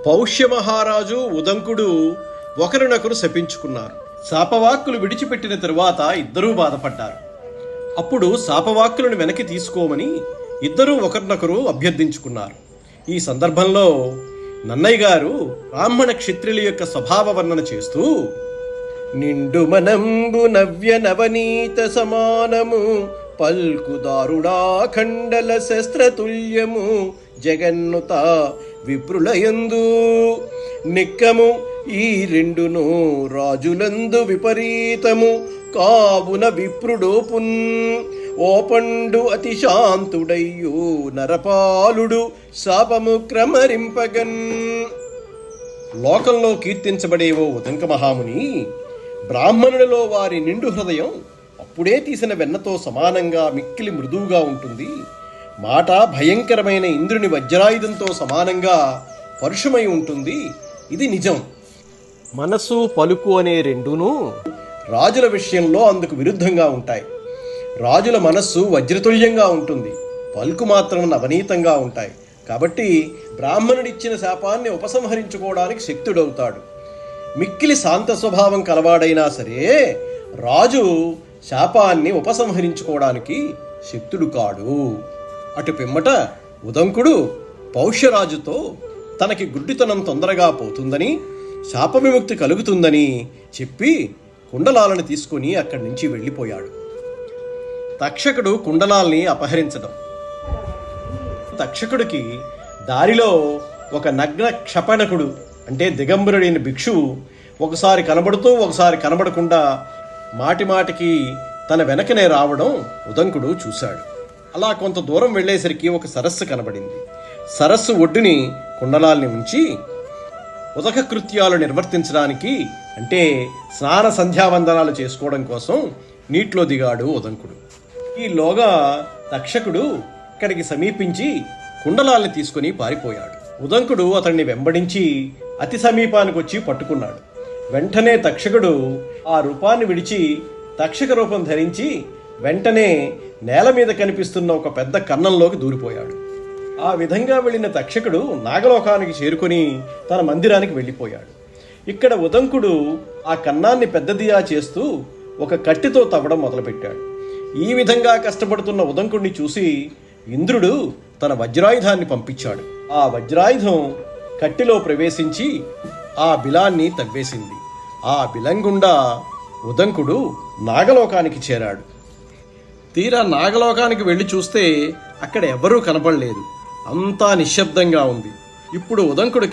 పౌష్య మహారాజు ఉదంకుడు ఒకరినొకరు శపించుకున్నారు. శాపవాక్కులు విడిచిపెట్టిన తరువాత ఇద్దరూ బాధపడ్డారు. అప్పుడు శాపవాక్కులను వెనక్కి తీసుకోమని ఇద్దరూ ఒకరినొకరు అభ్యర్థించుకున్నారు. ఈ సందర్భంలో నన్నయ్య గారు బ్రాహ్మణ క్షత్రియుల యొక్క స్వభావ వర్ణన చేస్తూ, నిండు మనంబు నవ్య నవనీత సమానము పల్కుదారుడా ఖండల శస్త్రతుల్యము జగన్నుత విప్రులయందు నిక్కము ఈ రెండును రాజులందు విపరీతము కావున విప్రుడోపున్ ఓపండు అతి శాంతుడయ్యు నరపాలుడు శాపము క్రమరింపగన్. లోకంలో కీర్తించబడేవో ఉదంక మహాముని, బ్రాహ్మణులలో వారి నిండు హృదయం అప్పుడే తీసిన వెన్నతో సమానంగా మిక్కిలి మృదువుగా ఉంటుంది. మాట భయంకరమైన ఇంద్రుని వజ్రాయుధంతో సమానంగా పరుషమై ఉంటుంది. ఇది నిజం. మనసు పలుకు అనే రెండును రాజుల విషయంలో అందుకు విరుద్ధంగా ఉంటాయి. రాజుల మనస్సు వజ్రతుల్యంగా ఉంటుంది, పలుకు మాత్రం నవనీతంగా ఉంటాయి. కాబట్టి బ్రాహ్మణుడిచ్చిన శాపాన్ని ఉపసంహరించుకోవడానికి శక్తుడవుతాడు. మిక్కిలి శాంత స్వభావం కలవాడైనా సరే రాజు శాపాన్ని ఉపసంహరించుకోవడానికి శక్తుడు కాడు. అటు పిమ్మట ఉదంకుడు పౌష్యరాజుతో తనకి గుడ్డితనం తొందరగా పోతుందని, శాప విముక్తి కలుగుతుందని చెప్పి కుండలాలను తీసుకుని అక్కడి నుంచి వెళ్ళిపోయాడు. తక్షకుడు కుండలాల్ని అపహరించడం. తక్షకుడికి దారిలో ఒక నగ్న క్షపణకుడు అంటే దిగంబరుడైన భిక్షువు ఒకసారి కనబడుతూ ఒకసారి కనబడకుండా మాటిమాటికి తన వెనకనే రావడం ఉదంకుడు చూశాడు. అలా కొంత దూరం వెళ్ళేసరికి ఒక సరస్సు కనబడింది. సరస్సు ఒడ్డుని కుండలాల్ని ఉంచి ఉదక కృత్యాలు నిర్వర్తించడానికి అంటే స్నాన సంధ్యావందనాలు చేసుకోవడం కోసం నీటిలో దిగాడు ఉదంకుడు. ఈలోగా తక్షకుడు ఇక్కడికి సమీపించి కుండలాల్ని తీసుకుని పారిపోయాడు. ఉదంకుడు అతన్ని వెంబడించి అతి సమీపానికి వచ్చి పట్టుకున్నాడు. వెంటనే తక్షకుడు ఆ రూపాన్ని విడిచి తక్షక రూపం ధరించి వెంటనే నేల మీద కనిపిస్తున్న ఒక పెద్ద కన్నంలోకి దూరిపోయాడు. ఆ విధంగా వెళ్ళిన తక్షకుడు నాగలోకానికి చేరుకుని తన మందిరానికి వెళ్ళిపోయాడు. ఇక్కడ ఉదంకుడు ఆ కన్నాన్ని పెద్దదిగా చేస్తూ ఒక కట్టితో తవ్వడం మొదలుపెట్టాడు. ఈ విధంగా కష్టపడుతున్న ఉదంకుడిని చూసి ఇంద్రుడు తన వజ్రాయుధాన్ని పంపించాడు. ఆ వజ్రాయుధం కట్టిలో ప్రవేశించి ఆ బిలాన్ని తవ్వేసింది. ఆ బిలం గుండా ఉదంకుడు నాగలోకానికి చేరాడు. తీరా నాగలోకానికి వెళ్ళి చూస్తే అక్కడ ఎవరూ కనపడలేదు. అంతా నిశ్శబ్దంగా ఉంది. ఇప్పుడు ఉదంకుడికి